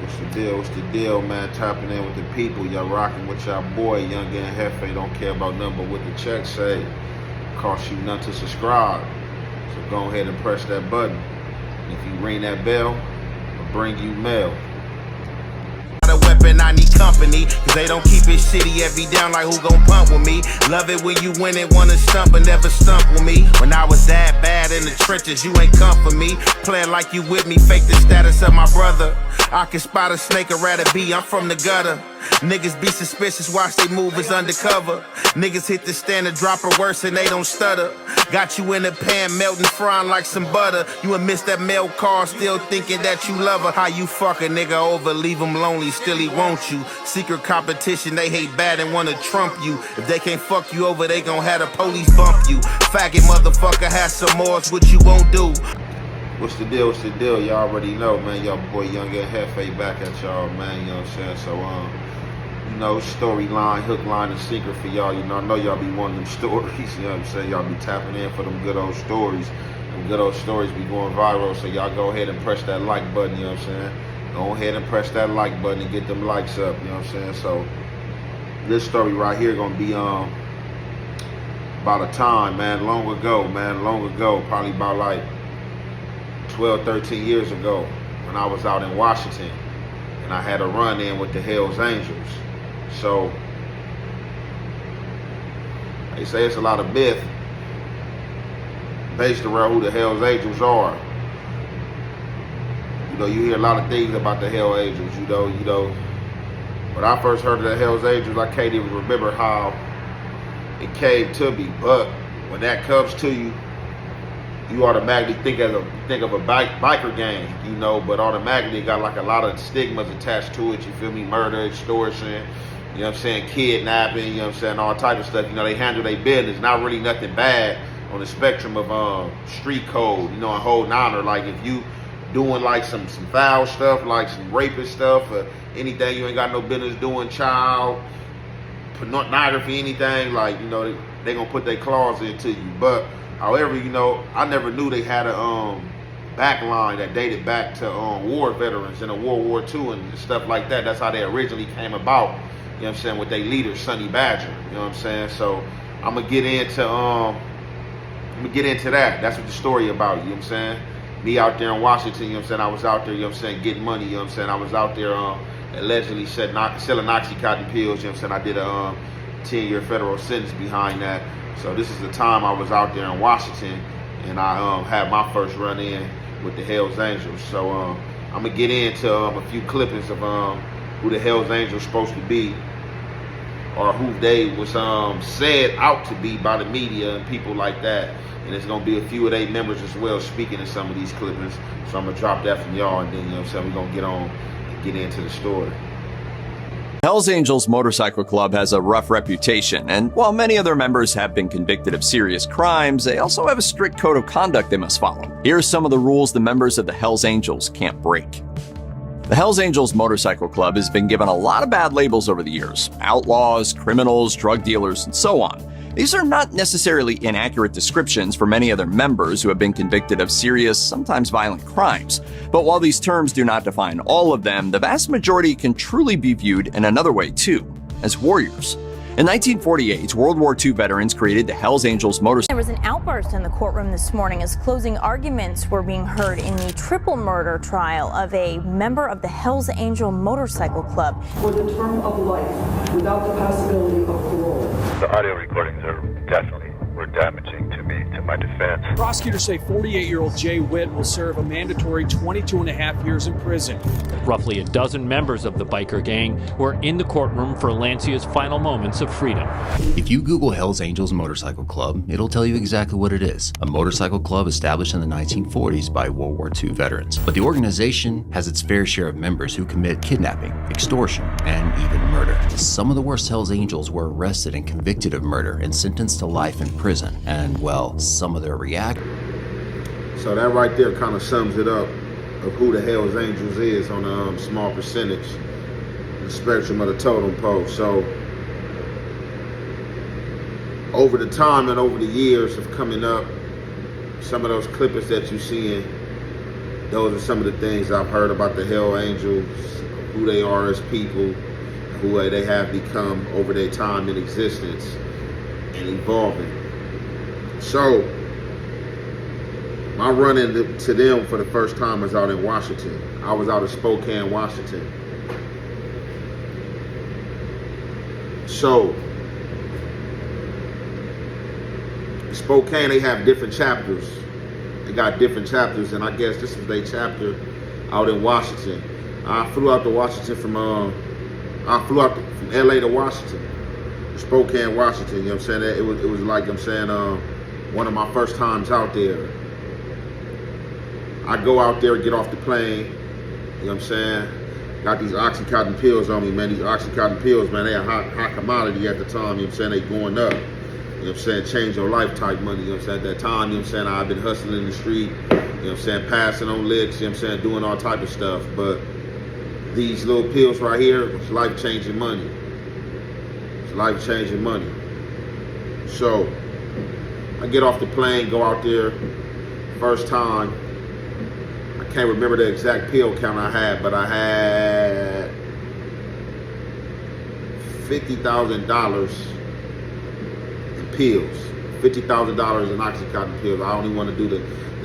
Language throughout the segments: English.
What's the deal? What's the deal, man? Tapping in with the people. Y'all rocking with y'all boy, Young and Hefe. Don't care about nothing but what the check say. Cost you nothing to subscribe. So go ahead and press that button. And if you ring that bell, I'll bring you mail. A weapon, I need company, cause they don't keep it shitty every down like who gon' pump with me. Love it when you win it, wanna stump but never stump with me. When I was that bad in the trenches, you ain't come for me. Playing like you with me, fake the status of my brother. I can spot a snake or rather be, I'm from the gutter. Niggas be suspicious, watch they move as undercover. Niggas hit the standard, drop her worse and they don't stutter. Got you in the pan, melting, frying like some butter. You and miss that mail call, still thinking that you love her. How you fuck a nigga over, leave him lonely, still he want you. Secret competition, they hate bad and wanna trump you. If they can't fuck you over, they gon' have the police bump you. Faggot motherfucker, have some more, what you won't do. What's the deal? What's the deal? Y'all already know, man. Y'all boy Young and Hefe back at y'all, man. You know what I'm saying? So, you know, storyline, hook, line, and sinker for y'all. You know, I know y'all be wanting them stories. You know what I'm saying? Y'all be tapping in for them good old stories. Them good old stories be going viral. So y'all go ahead and press that like button. You know what I'm saying? Go ahead and press that like button and get them likes up. You know what I'm saying? So this story right here gonna be about a time, man, long ago, probably about like 12, 13 years ago, when I was out in Washington and I had a run in with the Hells Angels. So they say it's a lot of myth based around who the Hells Angels are. You know, you hear a lot of things about the Hells Angels, you know. When I first heard of the Hells Angels, I can't even remember how it came to me. But when that comes to you, you automatically think of a biker gang, you know, but automatically it got like a lot of stigmas attached to it, you feel me? Murder, extortion, you know what I'm saying, kidnapping, you know what I'm saying, all type of stuff. You know, they handle their business, not really nothing bad on the spectrum of street code, you know, and whole niner. Like if you doing like some foul stuff, like some rapist stuff, or anything you ain't got no business doing, child pornography, anything, like, you know, they gonna put their claws into you. But however, you know, I never knew they had a back line that dated back to war veterans in World War II and stuff like that. That's how they originally came about, you know what I'm saying, with their leader, Sonny Badger, you know what I'm saying? So I'm gonna get into that. That's what the story about, you know what I'm saying? Me out there in Washington, you know what I'm saying? I was out there, you know what I'm saying, getting money, you know what I'm saying? I was out there allegedly selling Oxycontin pills, you know what I'm saying? I did a 10-year federal sentence behind that. So this is the time I was out there in Washington, and I had my first run in with the Hells Angels. So I'm gonna get into a few clippings of who the Hells Angels supposed to be, or who they was said out to be by the media and people like that. And there's gonna be a few of their members as well speaking in some of these clippings. So I'm gonna drop that from y'all, and then, you know what I'm saying, we're gonna get on and get into the story. Hells Angels Motorcycle Club has a rough reputation, and while many of their members have been convicted of serious crimes, they also have a strict code of conduct they must follow. Here are some of the rules the members of the Hells Angels can't break. The Hells Angels Motorcycle Club has been given a lot of bad labels over the years: outlaws, criminals, drug dealers, and so on. These are not necessarily inaccurate descriptions for many of their members who have been convicted of serious, sometimes violent crimes. But while these terms do not define all of them, the vast majority can truly be viewed in another way too, as warriors. In 1948, World War II veterans created the Hells Angels Motorcycle. There was an outburst in the courtroom this morning as closing arguments were being heard in the triple murder trial of a member of the Hells Angel Motorcycle Club. For the term of life, without the possibility of parole. The audio recordings were damaging to me, to my defense. Prosecutors say 48-year-old Jay Witt will serve a mandatory 22 and a half years in prison. Roughly a dozen members of the biker gang were in the courtroom for Lancia's final moments of freedom. If you Google Hells Angels Motorcycle Club, it'll tell you exactly what it is. A motorcycle club established in the 1940s by World War II veterans. But the organization has its fair share of members who commit kidnapping, extortion, and even murder. Some of the worst Hells Angels were arrested and convicted of murder and sentenced to life in prison. And, well, some of their So that right there kind of sums it up of who the Hells Angels is on a small percentage in the spectrum of the totem pole. So over the time and over the years of coming up, some of those clippers that you're seeing, those are some of the things I've heard about the Hells Angels, who they are as people, who they have become over their time in existence and evolving. So, my run into them for the first time was out in Washington. I was out of Spokane, Washington. So, Spokane, they have different chapters. They got different chapters, and I guess this was their chapter out in Washington. I flew out to Washington from LA to Washington, Spokane, Washington. You know what I'm saying? It was like, I'm saying, one of my first times out there. I go out there, get off the plane. You know what I'm saying? Got these Oxycontin pills on me, man. These Oxycontin pills, man, they a hot commodity at the time. You know what I'm saying? They going up. You know what I'm saying? Change your life type money. You know what I'm saying? At that time, you know what I'm saying? I've been hustling in the street. You know what I'm saying? Passing on licks. You know what I'm saying? Doing all type of stuff. But these little pills right here was life-changing money. It's life-changing money. So I get off the plane, go out there. First time. I can't remember the exact pill count I had, but I had $50,000 in pills. $50,000 in Oxycontin pills. I only want to do the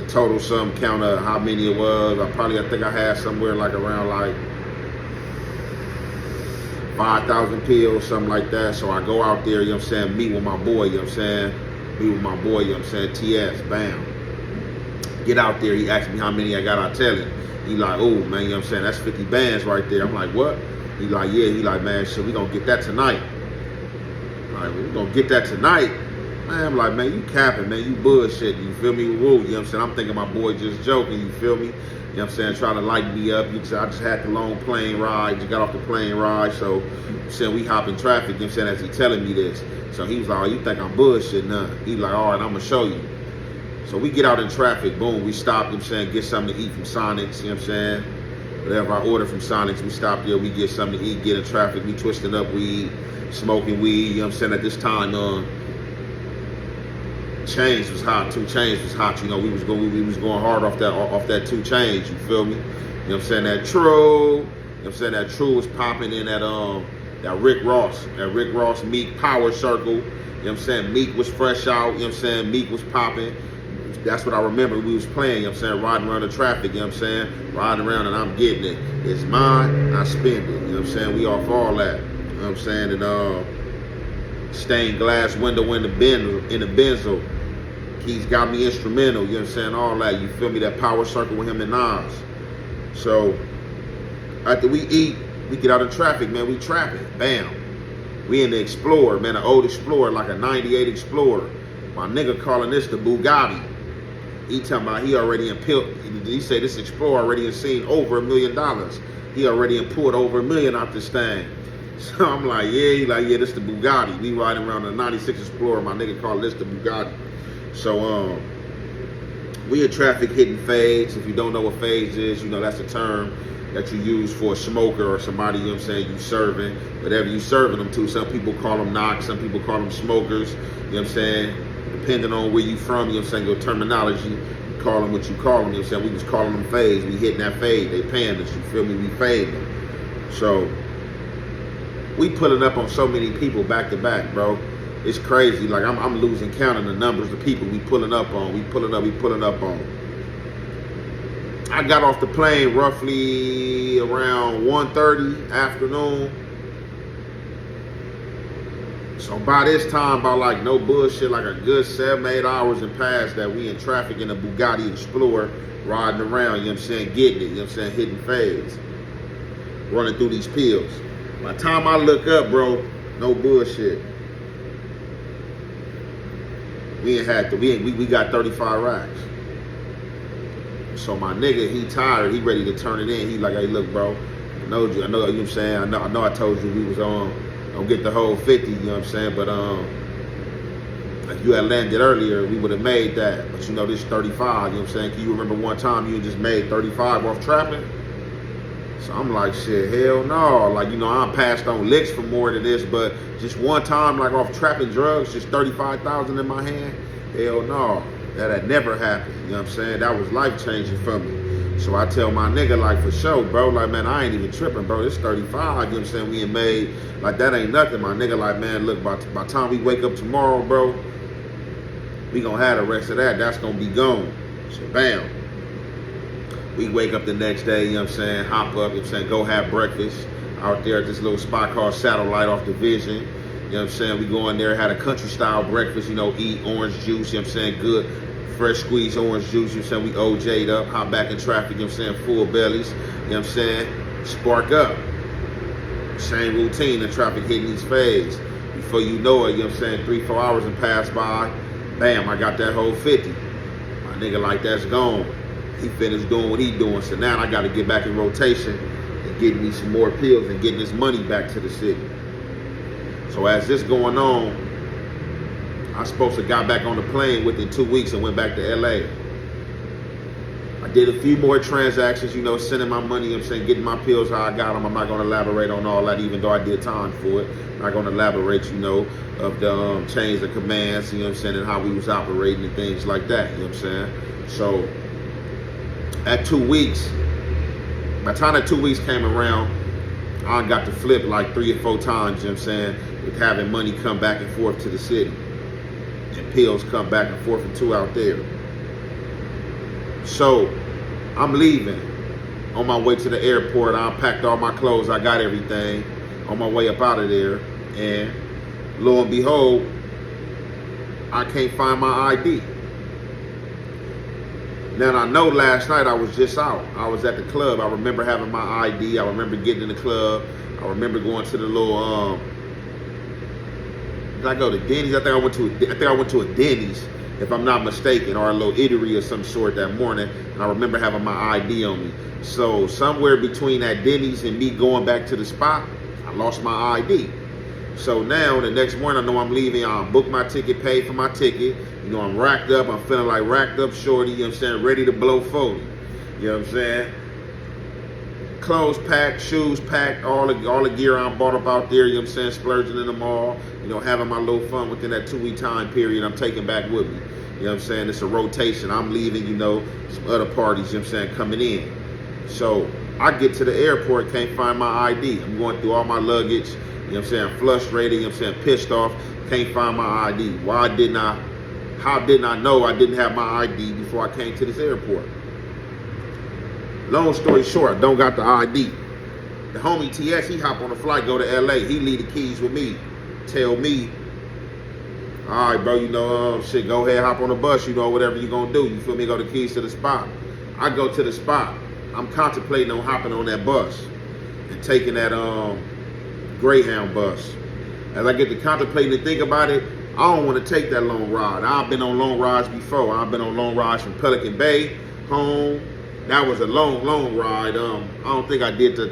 total sum count of how many it was. I think I had somewhere like around like 5,000 pills, something like that. So I go out there, you know what I'm saying, meet with my boy, you know what I'm saying, meet with my boy, you know what I'm saying, TS, bam. Get out there, he asked me how many I got, I tell him. He like, oh man, you know what I'm saying, that's 50 bands right there. I'm like, what? He like, yeah, he like, man, shit, we gonna get that tonight. All right, we gonna get that tonight. Man, I'm like, man, you capping, man, you bullshitting, you feel me? Woo, you know what I'm saying? I'm thinking my boy just joking, you feel me? You know what I'm saying? Trying to light me up. I just had the long plane ride, just got off the plane ride, so I'm saying we hop in traffic, you know what I'm saying, as he telling me this. So he was like, oh, you think I'm bullshitting, huh? He like, all right, I'm gonna show you. So we get out in traffic, boom, we stop, you know what I'm saying, get something to eat from Sonic's, you know what I'm saying? Whatever I order from Sonic's, we stop there, we get something to eat, get in traffic, we twisting up weed, smoking weed, you know what I'm saying? At this time, Chains was hot, 2 Chainz was hot, you know, we was going hard off that 2 Chainz, you feel me? You know what I'm saying? That True, you know what I'm saying? That True was popping in that Rick Ross Meek Power Circle, you know what I'm saying? Meek was fresh out, you know what I'm saying? Meek was popping. That's what I remember we was playing, you know what I'm saying? Riding around the traffic, you know what I'm saying? Riding around and I'm getting it. It's mine, I spend it, you know what I'm saying? We off all that, you know what I'm saying? And stained glass window in the Benzo. He's got me instrumental, you know what I'm saying? All that, you feel me? That Power Circle with him and Nas. So after we eat, we get out of traffic, man, we trapping, bam. We in the Explorer, man, an old Explorer, like a 98 Explorer. My nigga calling this the Bugatti. He talking about he already he said this Explorer already has seen over $1 million. He already pulled over $1 million out this thing. So I'm like, yeah, he like, yeah, this the Bugatti. We riding around a 96 Explorer. My nigga called this the Bugatti. So we in traffic hitting fades. If you don't know what fades is, you know that's a term that you use for a smoker or somebody, you know what I'm saying, you serving, whatever you serving them to. Some people call them knocks, some people call them smokers, you know what I'm saying? Depending on where you from, you know what I'm saying, your terminology, you call them what you call them, you know what I'm saying? We was calling them fades, we hitting that fade, they paying us, you feel me, we fading them. So, we pulling up on so many people back to back, bro. It's crazy, like I'm losing count of the numbers of people we pulling up on, we pulling up on. I got off the plane roughly around 1:30 afternoon. So by this time, about like no bullshit, like a good 7-8 hours had passed that we in traffic in a Bugatti Explorer, riding around, you know what I'm saying, getting it, you know what I'm saying, hitting fades, running through these pills. By the time I look up, bro, no bullshit. We got 35 racks. So my nigga, he tired, he ready to turn it in. He like, hey, look, bro, I know, you know what I'm saying? I know I told you we was gonna get the whole 50, you know what I'm saying? But if you had landed earlier, we would have made that. But you know, this 35, you know what I'm saying? Can you remember one time you just made 35 off trapping? So I'm like, shit, hell no. Like, you know, I passed on licks for more than this, but just one time, like off trapping drugs, just 35,000 in my hand, hell no. That had never happened, you know what I'm saying? That was life-changing for me. So I tell my nigga, like, for sure, bro, like, man, I ain't even tripping, bro. It's 35, you know what I'm saying? We ain't made, like, that ain't nothing. My nigga, like, man, look, by the time we wake up tomorrow, bro, we gonna have the rest of that. That's gonna be gone. So, bam. We wake up the next day, you know what I'm saying? Hop up, you know what I'm saying? Go have breakfast out there at this little spot called Satellite off Division. You know what I'm saying? We go in there, had a country style breakfast, you know, eat orange juice, you know what I'm saying? Good, fresh squeezed orange juice, you know what I'm saying? We OJ'd up, hop back in traffic, you know what I'm saying? Full bellies, you know what I'm saying? Spark up. Same routine, the traffic hitting these fades. Before you know it, you know what I'm saying? 3-4 hours have passed by. Bam, I got that whole 50. My nigga like that's gone. He finished doing what he doing. So now I got to get back in rotation and get me some more pills and getting this money back to the city. So as this going on, I supposed to got back on the plane within 2 weeks and went back to LA. I did a few more transactions, you know, sending my money, you know what I'm saying, getting my pills how I got them. I'm not going to elaborate on all that, even though I did time for it. I'm not going to elaborate, you know, of the chains of commands, you know what I'm saying, and how we was operating and things like that, you know what I'm saying. So at 2 weeks, by the time that 2 weeks came around, I got to flip like 3 or 4 times, you know what I'm saying, with having money come back and forth to the city. And pills come back and forth and 2 out there. So I'm leaving. On my way to the airport, I packed all my clothes, I got everything on my way up out of there. And lo and behold, I can't find my ID. Now I know last night I was just out. I was at the club. I remember having my ID. I remember getting in the club. I remember going to the little did I go to Denny's? I think I went to a Denny's, if I'm not mistaken, or a little eatery of some sort that morning. And I remember having my ID on me. So somewhere between that Denny's and me going back to the spot, I lost my ID. So now the next morning I know I'm leaving. I booked my ticket, paid for my ticket. You know, I'm racked up. I'm feeling like racked up shorty, you know what I'm saying, ready to blow 40. You know what I'm saying? Clothes packed, shoes packed, all the gear I bought up out there, you know what I'm saying, splurging in the mall, you know, having my little fun within that 2 week time period I'm taking back with me. You know what I'm saying? It's a rotation. I'm leaving, you know, some other parties, you know what I'm saying, coming in. So I get to the airport, can't find my ID. I'm going through all my luggage, you know what I'm saying, I'm frustrated, you know what I'm saying, pissed off, can't find my ID. How didn't I know I didn't have my ID before I came to this airport? Long story short, don't got the ID. The homie TS, he hop on the flight, go to LA. He leave the keys with me. Tell me, all right, bro, you know, shit, go ahead, hop on the bus, you know, whatever you gonna do. You feel me? Go the keys to the spot. I go to the spot. I'm contemplating on hopping on that bus and taking that Greyhound bus. As I get to contemplating and think about it, I don't want to take that long ride. I've been on long rides before. I've been on long rides from Pelican Bay home. That was a long, long ride. I don't think I did the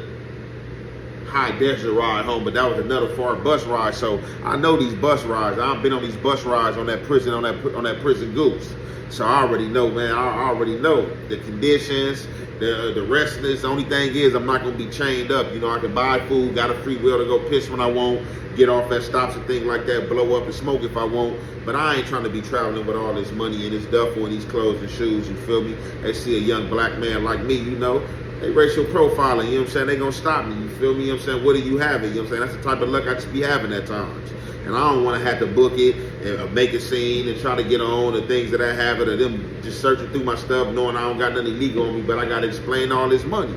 high desert ride home, but that was another far bus ride. So I know these bus rides. I've been on these bus rides on that prison goose. So I already know, man. I already know the conditions, the restless. The only thing is, I'm not gonna be chained up. You know, I can buy food, got a free will to go piss when I want, get off at stops and things like that, blow up and smoke if I want. But I ain't trying to be traveling with all this money and this duffel and these clothes and shoes. You feel me? They see a young black man like me, you know, they racial profiling. You know what I'm saying? They gonna stop me. You feel me? You know what I'm saying? What do you have it? You know what I'm saying? That's the type of luck I just be having at times. And I don't want to have to book it and make a scene and try to get on the things that I have it, or them just searching through my stuff knowing I don't got nothing illegal on me, but I got to explain all this money.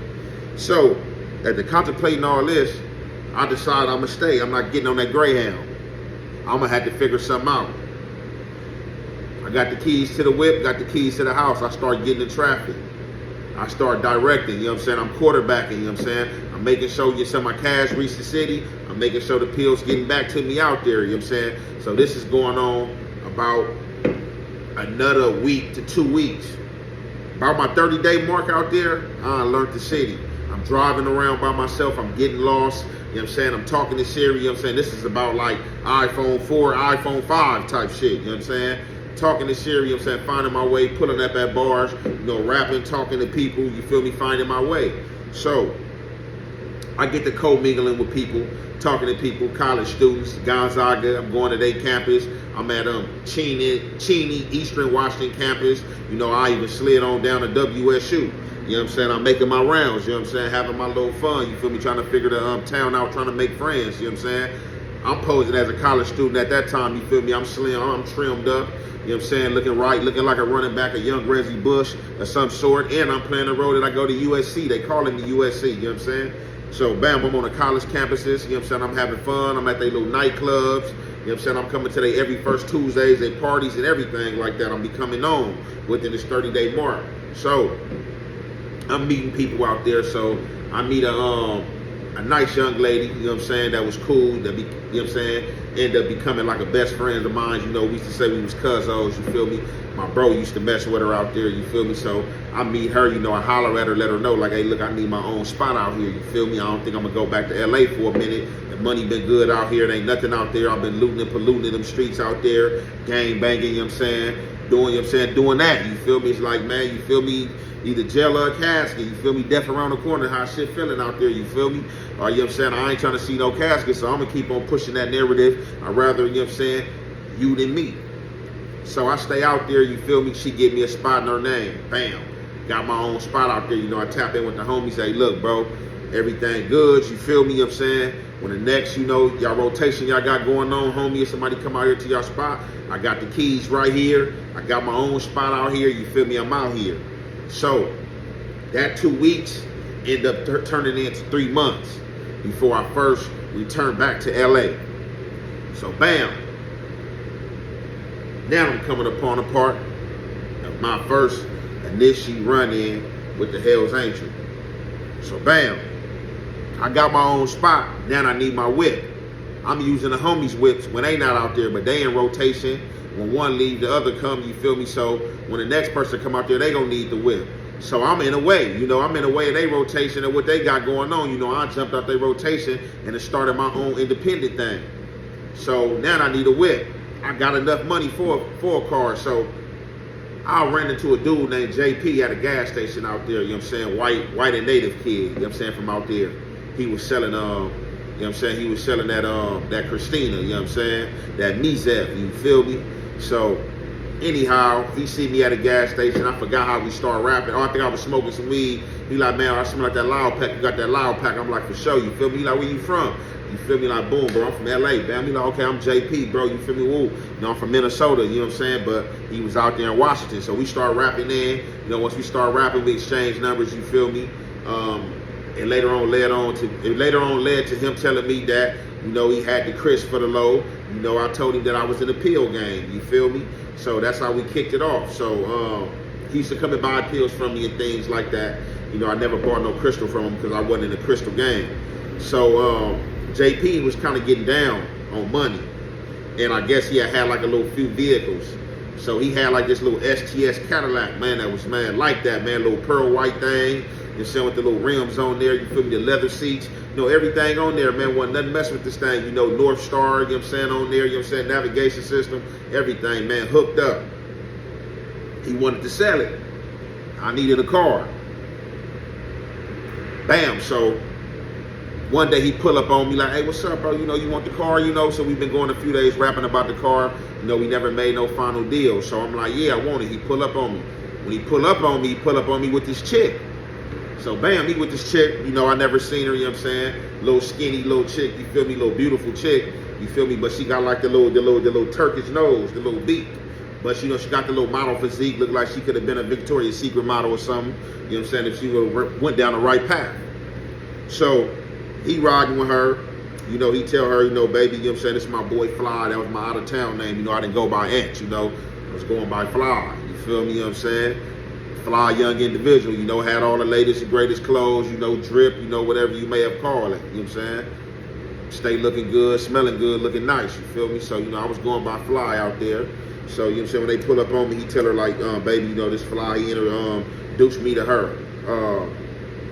So, after contemplating all this, I decide I'm going to stay. I'm not getting on that Greyhound. I'm going to have to figure something out. I got the keys to the whip, got the keys to the house. I start getting in traffic. I start directing, you know what I'm saying? I'm quarterbacking, you know what I'm saying? I'm making sure some of my cash reach the city. I'm making sure the pills getting back to me out there, you know what I'm saying? So this is going on about another week to 2 weeks. About my 30-day mark out there, I learned the city. I'm driving around by myself. I'm getting lost. You know what I'm saying? I'm talking to Siri. You know what I'm saying? This is about like iPhone 4, iPhone 5 type shit. You know what I'm saying? Talking to Siri, you know what I'm saying? Finding my way, pulling up at bars, you know, rapping, talking to people. You feel me? Finding my way. So I get to co-mingling with people, talking to people, college students, Gonzaga. I'm going to their campus. I'm at Cheney, Eastern Washington campus. You know, I even slid on down to WSU. You know what I'm saying? I'm making my rounds, you know what I'm saying? Having my little fun, you feel me? Trying to figure the town out, trying to make friends, you know what I'm saying? I'm posing as a college student at that time, you feel me? I'm slim, I'm trimmed up, you know what I'm saying? Looking right, looking like a running back, a young Reggie Bush of some sort. And I'm playing the role that I go to USC. They calling me USC, you know what I'm saying? So, bam, I'm on the college campuses, you know what I'm saying? I'm having fun. I'm at their little nightclubs, you know what I'm saying? I'm coming to their every first Tuesdays, their parties and everything like that. I'm becoming known within this 30-day mark. So, I'm meeting people out there. So, I meet a nice young lady, you know what I'm saying, that was cool, that be, you know what I'm saying, ended up becoming like a best friend of mine. You know, we used to say we was cousins, you feel me? My bro used to mess with her out there, you feel me? So I meet her, you know, I holler at her, let her know, like, hey, look, I need my own spot out here, you feel me? I don't think I'm gonna go back to LA for a minute. The money been good out here, there ain't nothing out there. I've been looting and polluting in them streets out there, gang banging, you know what I'm saying, doing, you know what I'm saying, doing that, you feel me? It's like, man, you feel me? Either jail or a casket, you feel me? Death around the corner, how shit feeling out there, you feel me? Or, you know what I'm saying, I ain't trying to see no casket, so I'm gonna keep on pushing that narrative. I'd rather, you know what I'm saying, you than me. So I stay out there, you feel me? She give me a spot in her name, bam. Got my own spot out there, you know, I tap in with the homies, say, look, bro, everything good, you feel me, you know what I'm saying? When the next, you know, y'all rotation y'all got going on, homie, if somebody come out here to y'all spot, I got the keys right here. I got my own spot out here, you feel me? I'm out here. So that 2 weeks ended up turning into 3 months before I first returned back to LA. So bam, now I'm coming upon a part of my first initial run-in with the Hells Angel. So bam, I got my own spot, now I need my whip. I'm using the homies' whips when they not out there, but they in rotation. When one leave, the other come, you feel me? So when the next person come out there, they gonna need the whip. So I'm in a way, you know, I'm in a way of their rotation and what they got going on. You know, I jumped out their rotation and started my own independent thing. So now I need a whip. I got enough money for a car. So I ran into a dude named JP at a gas station out there, you know what I'm saying? White and native kid, you know what I'm saying, from out there. He was selling, you know what I'm saying? He was selling that Christina, you know what I'm saying? That Mizef, you feel me? So anyhow, he see me at a gas station. I forgot how we started rapping. Oh, I think I was smoking some weed. He like, man, I smell like that loud pack. You got that loud pack. I'm like, for sure. You feel me? He like, where you from? You feel me? Like, boom, bro, I'm from LA, man. He like, okay, I'm JP, bro. You feel me? Woo. You know, I'm from Minnesota, you know what I'm saying? But he was out there in Washington. So we started rapping in. You know, once we started rapping, we exchanged numbers, you feel me? And later on led to him telling me that, you know, he had the Chris for the low. You know, I told him that I was in the pill game, you feel me? So that's how we kicked it off. So he used to come and buy pills from me and things like that. You know, I never bought no crystal from him because I wasn't in the crystal game. So JP was kind of getting down on money. And I guess he had like a little few vehicles. So he had like this little STS Cadillac, man, that was, man, like that, man, little pearl white thing. You know, with the little rims on there, you feel me, the leather seats, you know, everything on there, man, wasn't nothing messing with this thing, you know, North Star, you know what I'm saying, on there, you know what I'm saying, navigation system, everything, man, hooked up. He wanted to sell it. I needed a car. Bam, so one day he pull up on me like, hey, what's up, bro, you know, you want the car, you know, so we've been going a few days rapping about the car, you know, we never made no final deal, so I'm like, yeah, I want it. He pull up on me. When he pull up on me, he pull up on me with this chick. So bam, he with this chick, you know, I never seen her, you know what I'm saying? Little skinny, little chick, you feel me? Little beautiful chick, you feel me? But she got like the little Turkish nose, the little beak. But you know, she got the little model physique, look like she could have been a Victoria's Secret model or something, you know what I'm saying, if she went down the right path. So he riding with her, you know, he tell her, you know, baby, you know what I'm saying, this is my boy Fly, that was my out of town name, you know, I didn't go by Ant, you know, I was going by Fly, you feel me, you know what I'm saying? Fly young individual, you know, had all the latest and greatest clothes, you know, drip, you know, whatever you may have called it, you know what I'm saying? Stay looking good, smelling good, looking nice, you feel me? So, you know, I was going by Fly out there. So, you know what I'm saying, when they pull up on me, he tell her like, baby, you know, this Fly, he introduced me to her.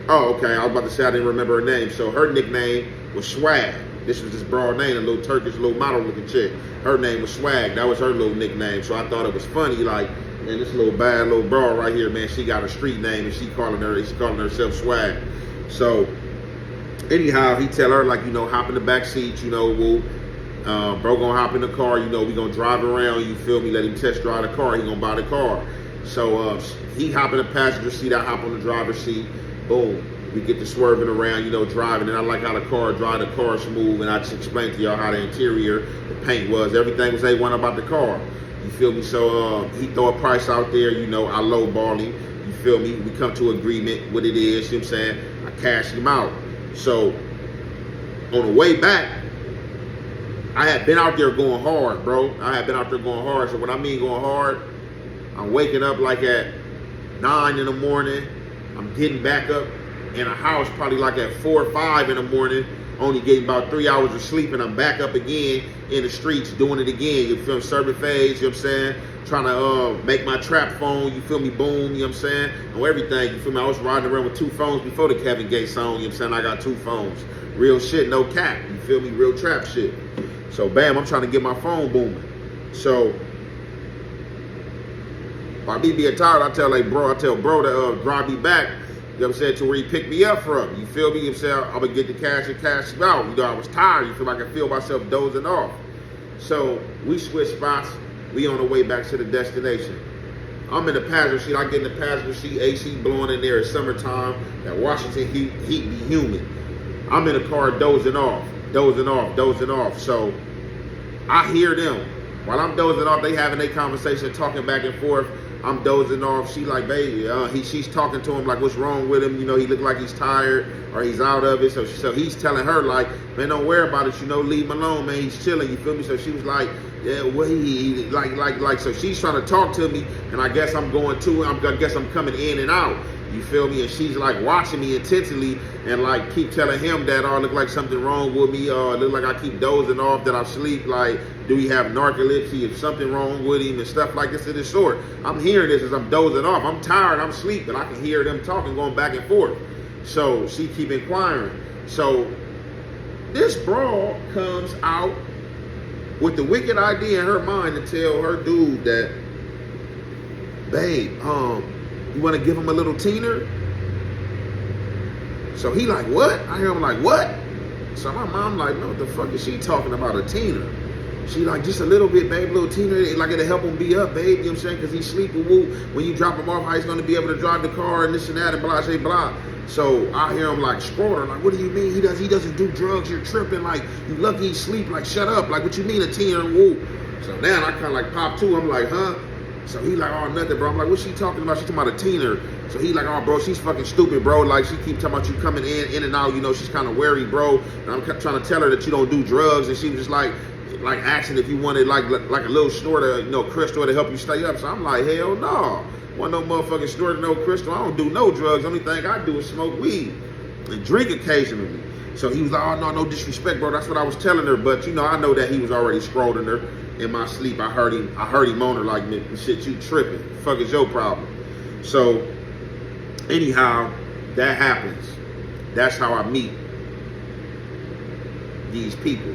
Oh, okay, I was about to say I didn't remember her name. So her nickname was Swag. This was this broad name, a little Turkish, little model looking chick. Her name was Swag, that was her little nickname. So I thought it was funny, like, man, this little bad little broad right here, man, she got a street name and she's calling herself Swag. So anyhow, he tell her like, you know, hop in the back seat, you know, bro gonna hop in the car, you know, we gonna drive around, you feel me, let him test drive the car, he gonna buy the car. So he hop in the passenger seat, I hop on the driver's seat. Boom. We get to swerving around, you know, driving. And I like how the car drive, the car smooth. And I just explained to y'all how the interior, the paint was. Everything was A1 about the car. You feel me? So he throw a price out there, you know, I lowball him. You feel me? We come to agreement what it is, you know what I'm saying? I cash him out. So on the way back, I had been out there going hard, bro. I had been out there going hard. So what I mean going hard, I'm waking up like at 9 in the morning. I'm getting back up in a house probably like at 4 or 5 in the morning, only getting about 3 hours of sleep, and I'm back up again in the streets doing it again. You feel me? Serving phase, you know what I'm saying? Trying to make my trap phone, you feel me? Boom, you know what I'm saying? And everything, you feel me? I was riding around with 2 phones before the Kevin Gates song, you know what I'm saying? I got 2 phones. Real shit, no cap, you feel me? Real trap shit. So bam, I'm trying to get my phone booming. So by me being tired, I tell bro to drive me back, you know what I'm saying, to where he picked me up from. You feel me? You know what I'm saying? I'm gonna get the cash and cash him out. You know, I was tired. You feel like I could feel myself dozing off. So we switch spots. We on the way back to the destination. I'm in the passenger seat. I get in the passenger seat, AC blowing in there. It's summertime. That Washington heat be humid. I'm in the car dozing off. So I hear them. While I'm dozing off, they having their conversation, talking back and forth. I'm dozing off. She like, baby, she's talking to him like, what's wrong with him? You know, he look like he's tired or he's out of it. So he's telling her like, man, don't worry about it. You know, leave him alone, man. He's chilling. You feel me? So she was like, yeah, well, he like. So she's trying to talk to me, and I guess I'm going to. I guess I'm coming in and out. You feel me? And she's like watching me intensely and like keep telling him that, oh, look like something wrong with me. Look like I keep dozing off, that I sleep. Like, do he have narcolepsy? If something wrong with him and stuff like this of this sort. I'm hearing this as I'm dozing off. I'm tired. I'm asleep, but I can hear them talking, going back and forth. So she keep inquiring. So this broad comes out with the wicked idea in her mind to tell her dude that, babe, you want to give him a little teener? So he like, what? I hear him like, what? So my mom like, no, what the fuck is she talking about, a teener? She like, just a little bit, babe, little teener, like it'll help him be up, babe, you know what I'm saying? Because he's sleeping, woo. When you drop him off, how he's going to be able to drive the car and this and that and blah, blah, blah. So I hear him like, scroll her, like, what do you mean? He doesn't do drugs, you're tripping, like, you lucky he sleep, like, shut up, like, what you mean a teener, woo? So now I kind of like pop too, I'm like, huh? So he like, oh, nothing, bro. I'm like, what's she talking about? She talking about a teener. So he like, oh, bro, she's fucking stupid, bro. Like, she keep talking about you coming in and out. You know, she's kind of wary, bro. And I'm trying to tell her that you don't do drugs. And she was just like asking if you wanted like a little snorter, you know, crystal to help you stay up. So I'm like, hell no. Want no motherfucking snorter, no crystal. I don't do no drugs. Only thing I do is smoke weed and drink occasionally. So he was like, oh, no disrespect, bro. That's what I was telling her. But, you know, I know that he was already scrolling her. In my sleep, I heard him on her like, shit, you tripping. The fuck is your problem? So, anyhow, that happens. That's how I meet these people.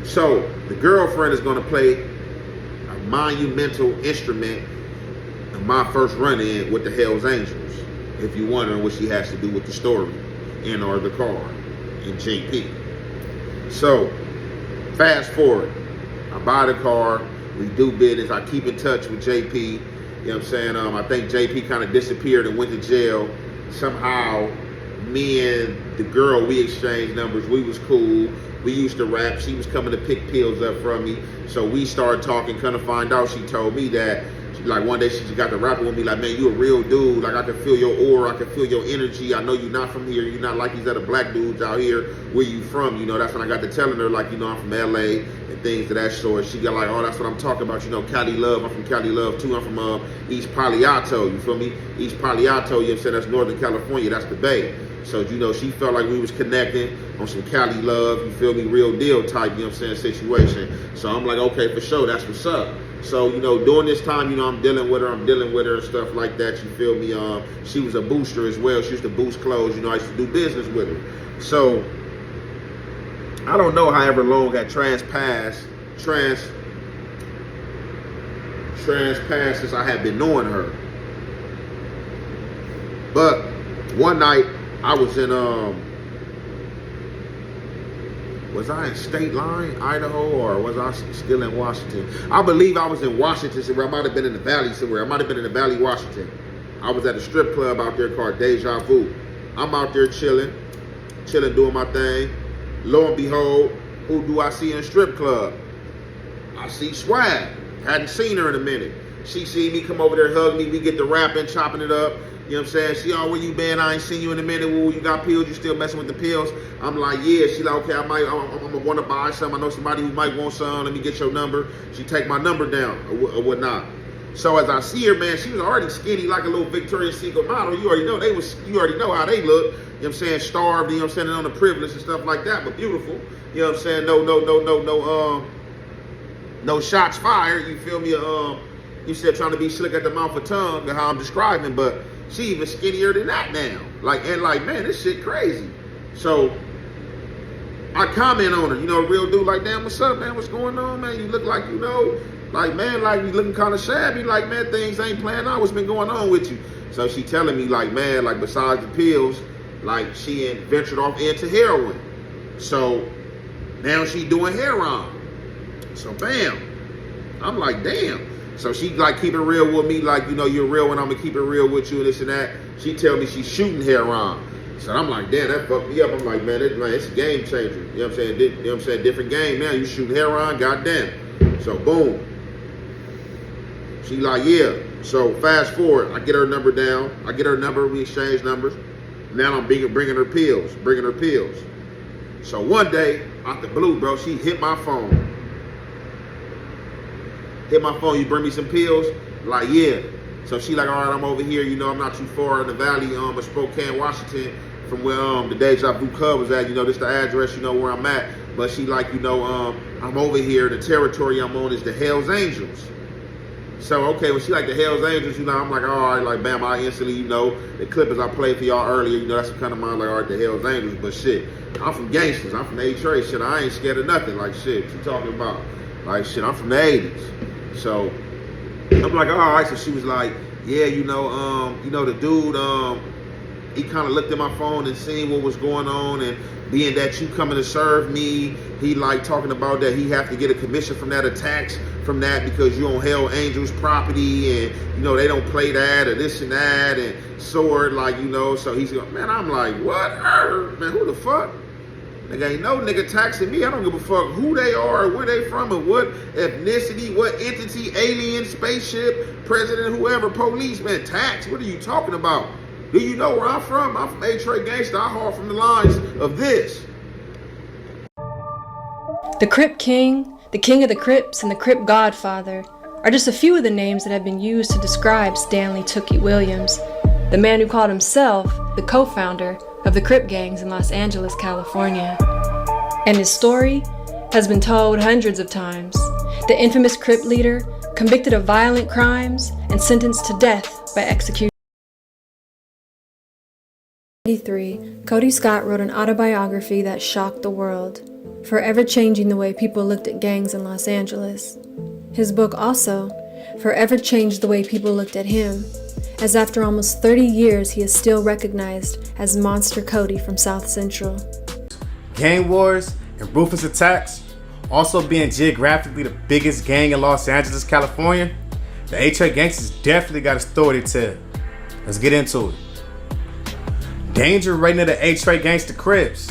So, the girlfriend is gonna play a monumental instrument in my first run-in with the Hells Angels. If you're wondering what she has to do with the story and or the car in JP. So, fast forward. I buy the car, we do business, I keep in touch with JP, you know what I'm saying? I think JP kind of disappeared and went to jail. Somehow, me and the girl, we exchanged numbers, we was cool, we used to rap, she was coming to pick pills up from me, so we started talking, kind of find out, she told me that, like one day she just got to rapping with me, like, man, you a real dude, like I can feel your aura, I can feel your energy, I know you're not from here, you're not like these other black dudes out here, where you from, you know, that's when I got to telling her, like, you know, I'm from LA, and things of that sort. She got like, oh, that's what I'm talking about, you know, Cali Love, I'm from Cali Love too, I'm from East Palo Alto, you feel me, East Palo Alto, you know what I'm saying, that's Northern California, that's the Bay. So, you know, she felt like we was connecting on some Cali Love, you feel me, real deal type, you know what I'm saying, situation. So I'm like, okay, for sure, that's what's up. So, you know, during this time, you know, I'm dealing with her and stuff like that, you feel me. She was a booster as well. She used to boost clothes, you know, I used to do business with her. So, I don't know however long that transpassed since I had been knowing her. But one night, I was in, was I in State Line, Idaho, or was I still in Washington? I believe I was in Washington somewhere. I might have been in the Valley somewhere. I might have been in the Valley, Washington. I was at a strip club out there called Deja Vu. I'm out there chilling, doing my thing. Lo and behold, who do I see in a strip club? I see Swag. Hadn't seen her in a minute. She see me, come over there, hug me. We get to rapping, chopping it up. You know what I'm saying? She, oh, where you been? I ain't seen you in a minute. Woo, you got pills? You still messing with the pills? I'm like, yeah. She like, okay, I'm gonna want to buy some. I know somebody who might want some. Let me get your number. She take my number down or whatnot. So as I see her, man, she was already skinny like a little Victoria's Secret model. You already know you already know how they look. You know what I'm saying? Starved, you know what I'm saying, on the privilege and stuff like that, but beautiful. You know what I'm saying? No shots fired. You feel me? You said trying to be slick at the mouth or tongue, and how I'm describing, but she even skinnier than that now. Like, man, this shit crazy. So I comment on her, you know, real dude, like, damn, what's up, man? What's going on, man? You look like, you know, like, man, like, you looking kind of shabby. Like, man, things ain't playing out. What's been going on with you? So she telling me, like, man, like, besides the pills, like, she had ventured off into heroin. So now she doing heroin. So bam, I'm like, damn. So she like keep it real with me, like, you know, you're real and I'm gonna keep it real with you and this and that. She tell me she's shooting heroin. So I'm like, damn, that fucked me up. I'm like, man, it's a game changer. You know what I'm saying? You know what I'm saying? Different game now. You shooting heroin, goddamn. So boom. She like, yeah. So fast forward, I get her number down. I get her number, we exchange numbers. Now I'm bringing her pills. So one day, out the blue, bro, she hit my phone. You bring me some pills? Like, yeah. So she like, all right, I'm over here. You know, I'm not too far in the valley of Spokane, Washington, from where the Deja Vu Club was at. You know, this the address, you know, where I'm at. But she like, you know, I'm over here. The territory I'm on is the Hells Angels. So, okay, when she like the Hells Angels, you know, I'm like, all right, like, bam, I instantly, you know, the clippers I played for y'all earlier, you know, that's kind of mine, like, all right, the Hells Angels. But shit, I'm from gangsters. I'm from A-Trade. Shit, I ain't scared of nothing. Like, shit, what you talking about? Like, shit, I'm from the 80s. So I'm like, all right. So she was like, yeah, you know, the dude, he kind of looked at my phone and seen what was going on, and being that you coming to serve me, he like talking about that he have to get a commission from that, a tax from that, because you on Hell Angels property, and you know they don't play that or this and that, and sword, like, you know. So he's going, man, I'm like, what? Man, who the fuck? Nigga, ain't no nigga taxing me. I don't give a fuck who they are, where they from, and what ethnicity, what entity, alien, spaceship, president, whoever, policeman, tax. What are you talking about? Do you know where I'm from? I'm from A-Trade Gangsta. I haul from the lines of this. The Crip King, the King of the Crips, and the Crip Godfather are just a few of the names that have been used to describe Stanley Tookie Williams, the man who called himself the co-founder of the Crip gangs in Los Angeles, California. And his story has been told hundreds of times. The infamous Crip leader, convicted of violent crimes and sentenced to death by execution. In 1983, Cody Scott wrote an autobiography that shocked the world, forever changing the way people looked at gangs in Los Angeles. His book also forever changed the way people looked at him, as after almost 30 years he is still recognized as Monster Cody from South Central. Gang wars and ruthless attacks, also being geographically the biggest gang in Los Angeles, California, the A-Trade Gangsters definitely got a story to tell. Let's get into it. Danger rating of the A-Trade Gangsta Crips.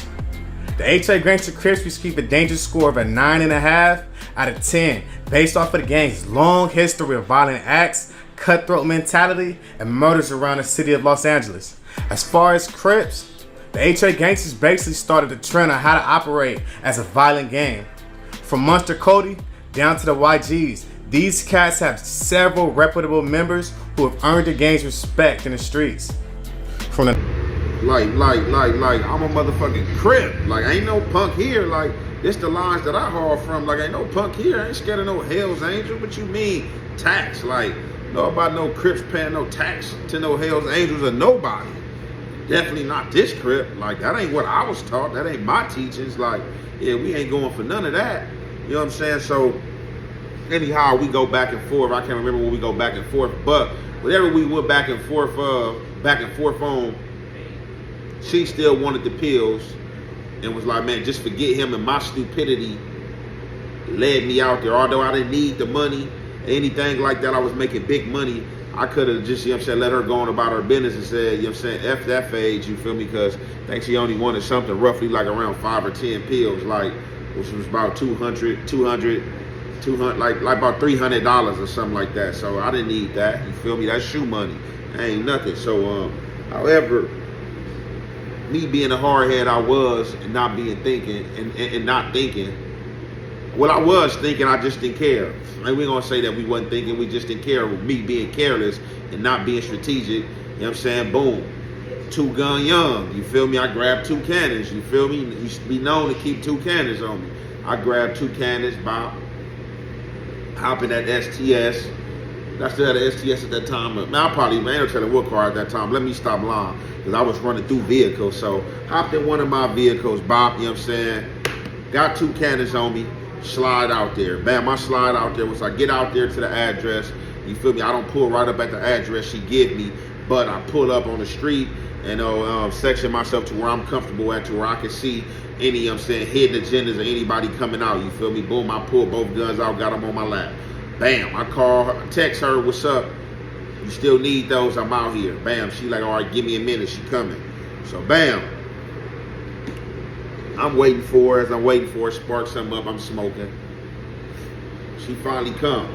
The A-Trade Gangsta Crips receive a danger score of a 9.5 out of 10 based off of the gang's long history of violent acts, cutthroat mentality, and murders around the city of Los Angeles. As far as Crips, the A-Trade Gangsters basically started a trend on how to operate as a violent gang. From Monster Cody down to the YGs, these cats have several reputable members who have earned the gang's respect in the streets. From the Like, I'm a motherfucking Crip. Like, ain't no punk here. Like, this the lines that I haul from. Like, ain't no punk here. I ain't scared of no Hells Angel. What you mean, tax? Like, know about no Crips paying no tax to no Hells Angels or nobody. Definitely not this Crip. Like, that ain't what I was taught. That ain't my teachings. Like, yeah, we ain't going for none of that. You know what I'm saying? So, anyhow, we go back and forth. I can't remember when we go back and forth, but whatever we went back and forth on, she still wanted the pills. and was like, man, just forget him, and my stupidity led me out there. Although I didn't need the money, anything like that, I was making big money. I could have just, you know what I'm saying, let her go on about her business and said, you know what I'm saying, F that phase, you feel me? Because I think she only wanted something roughly like around 5 or 10 pills, like, which was about $200, like about $300 or something like that. So I didn't need that, you feel me? That's shoe money. That ain't nothing. So, however, me being a hard head I was, and not being thinking, and not thinking, well, I was thinking, I just didn't care. Like, we gonna say that we wasn't thinking, we just didn't care. With me being careless and not being strategic, you know what I'm saying? Boom. 2 gun young, you feel me? I grabbed 2 cannons, you feel me? Used to be known to keep 2 cannons on me. I grabbed 2 cannons by hopping at STS. I still had an STS at that time. Man, I ain't no telling what car at that time. Let me stop lying, because I was running through vehicles. So hopped in one of my vehicles, bop, you know what I'm saying? Got 2 cannons on me. Slide out there. Bam, my slide out there was I get out there to the address. You feel me? I don't pull right up at the address she give me, but I pull up on the street and section myself to where I'm comfortable at, to where I can see any, you know what I'm saying, hidden agendas or anybody coming out. You feel me? Boom, I pull both guns out, got them on my lap. Bam, I call her, text her, what's up? You still need those? I'm out here. Bam, she like, all right, give me a minute, she coming. So bam, I'm waiting for her. As I'm waiting for her, spark something up, I'm smoking. She finally come.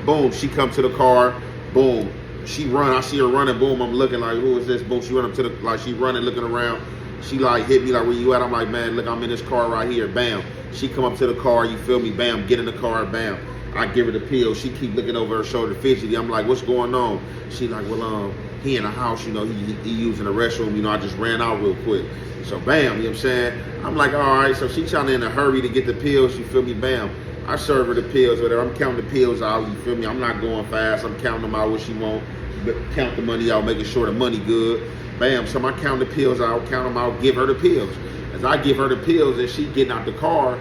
Boom, she come to the car. Boom, she run. I see her running. Boom, I'm looking like, who is this? Boom, she run up to the, like, she running, looking around. She like hit me like, where you at? I'm like, man, look, I'm in this car right here. Bam, she come up to the car, you feel me? Bam, get in the car, bam. I give her the pill. She keep looking over her shoulder fidgety. I'm like, what's going on? She like, well, he in the house, you know, he using the restroom, you know, I just ran out real quick. So bam, you know what I'm saying? I'm like, all right, so she trying to in a hurry to get the pills, you feel me? Bam, I serve her the pills, whatever. I'm counting the pills out, you feel me? I'm not going fast. I'm counting them out what she want, count the money out, making sure the money good. Bam, so I count the pills out, count them out, give her the pills. As I give her the pills and she getting out the car,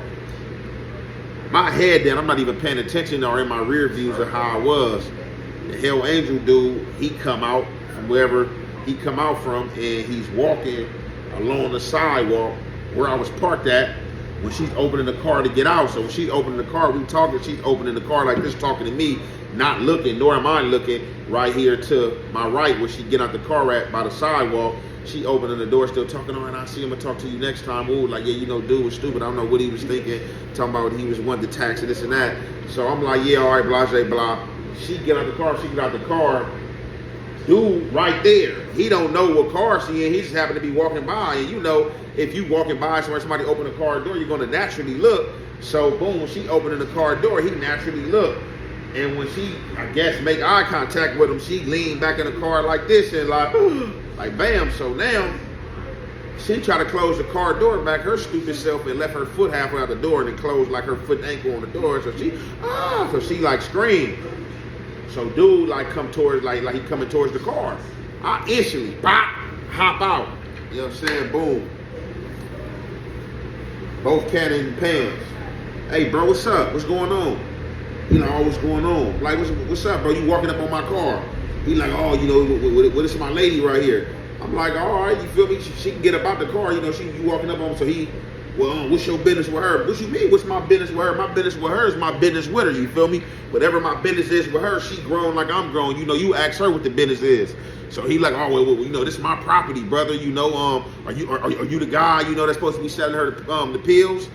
my head then, I'm not even paying attention or in my rear views of how I was. The Hell Angel dude, he come out from wherever he come out from, and he's walking along the sidewalk where I was parked at when she's opening the car to get out. So when she's opening the car, we talking, she's opening the car like this, talking to me, not looking, nor am I looking right here to my right where she get out the car at by the sidewalk. She opening the door, still talking, all right, I'll see him, I'll talk to you next time. Ooh, like, yeah, you know, dude was stupid. I don't know what he was thinking, talking about he was wanting to tax and this and that. So I'm like, yeah, all right, blah, blah, blah. She get out the car, dude right there. He don't know what car she in, he just happened to be walking by. And you know, if you walking by somewhere, somebody open the car door, you're gonna naturally look. So boom, when she opening the car door, he naturally looked. And when she, I guess, make eye contact with him, she leaned back in the car like this and like, like bam. So now, she tried to close the car door back, her stupid self, and left her foot halfway out the door and then closed like her foot and ankle on the door. So she like screamed. So dude like come towards, like he coming towards the car. I instantly, bop, hop out. You know what I'm saying? Boom. Both cannon and pants. Hey bro, what's up? What's going on? He like, oh, what's going on? Like, what's up, bro? You walking up on my car. He like, oh, you know, what is my lady right here? I'm like, all right, you feel me? She can get up out the car, you know, you walking up on, so he, well, what's your business with her? What you mean, what's my business with her? My business with her is my business with her, you feel me? Whatever my business is with her, she grown like I'm grown. You know, you ask her what the business is. So he like, oh, well, you know, this is my property, brother. You know, are you the guy, you know, that's supposed to be selling her the pills?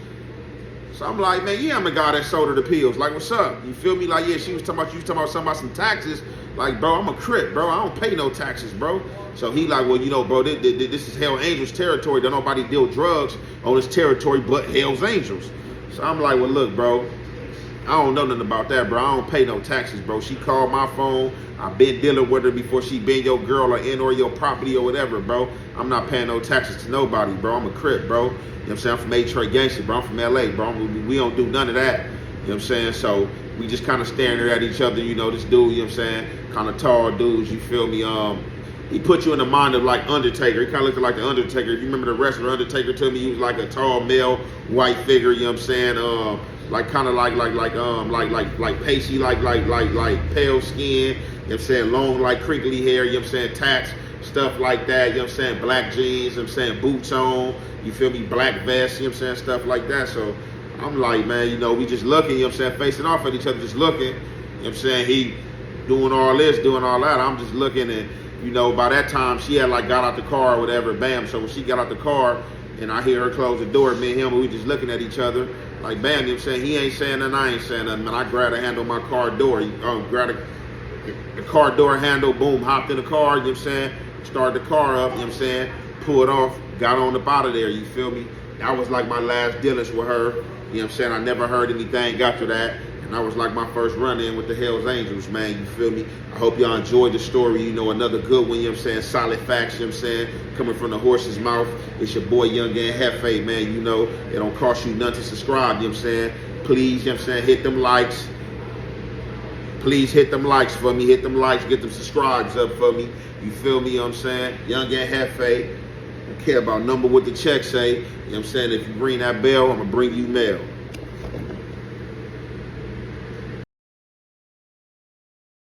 So I'm like, man, yeah, I'm the guy that sold her the pills. Like, what's up? You feel me? Like, yeah, she was talking about, something about some taxes. Like, bro, I'm a Crip, bro. I don't pay no taxes, bro. So he like, well, you know, bro, this is Hell Angels territory. Don't nobody deal drugs on this territory but Hell's Angels. So I'm like, well, look, bro, I don't know nothing about that, bro. I don't pay no taxes, bro. She called my phone. I've been dealing with her before she been your girl or in or your property or whatever, bro. I'm not paying no taxes to nobody, bro. I'm a Crip, bro. You know what I'm saying? I'm from Detroit gangster, bro. I'm from LA, bro. We don't do none of that. You know what I'm saying? So we just kind of staring at each other, you know, this dude, you know what I'm saying? Kind of tall dudes, you feel me? He put you in the mind of like Undertaker. He kind of looked like the Undertaker. If you remember the wrestler Undertaker to me, he was like a tall male white figure, you know what I'm saying? Like kind of like pasty, like pale skin, you know what I'm saying? Long, like crinkly hair, you know what I'm saying? Tats. stuff like that, you know what I'm saying? Black jeans, you know what I'm saying? Boots on, you feel me? Black vest, you know what I'm saying? Stuff like that. So I'm like, man, you know, we just looking, you know what I'm saying? Facing off at each other, just looking, you know what I'm saying? He doing all this, doing all that. I'm just looking, and, you know, by that time, she had like got out the car or whatever, bam. So when she got out the car and I hear her close the door, me and him, we just looking at each other, like, bam, you know what I'm saying? He ain't saying nothing, I ain't saying nothing, man. I grabbed the handle of my car door, grabbed the car door handle, boom, hopped in the car, you know what I'm saying? Started the car up, you know what I'm saying? Pulled off, got on up out of there, you feel me? That was like my last dealings with her, you know what I'm saying? I never heard anything after that. And that was like my first run-in with the Hells Angels, man, you feel me? I hope y'all enjoyed the story, you know, another good one, you know what I'm saying? Solid facts, you know what I'm saying? Coming from the horse's mouth. It's your boy, Young and Hefe, man, you know. It don't cost you nothing to subscribe, you know what I'm saying? Please, you know what I'm saying? Hit them likes. Please hit them likes for me. Hit them likes, get them subscribes up for me. You feel me, you know what I'm saying? Young and Hefe. Don't care about number what the check say. You know what I'm saying? If you ring that bell, I'm going to bring you mail.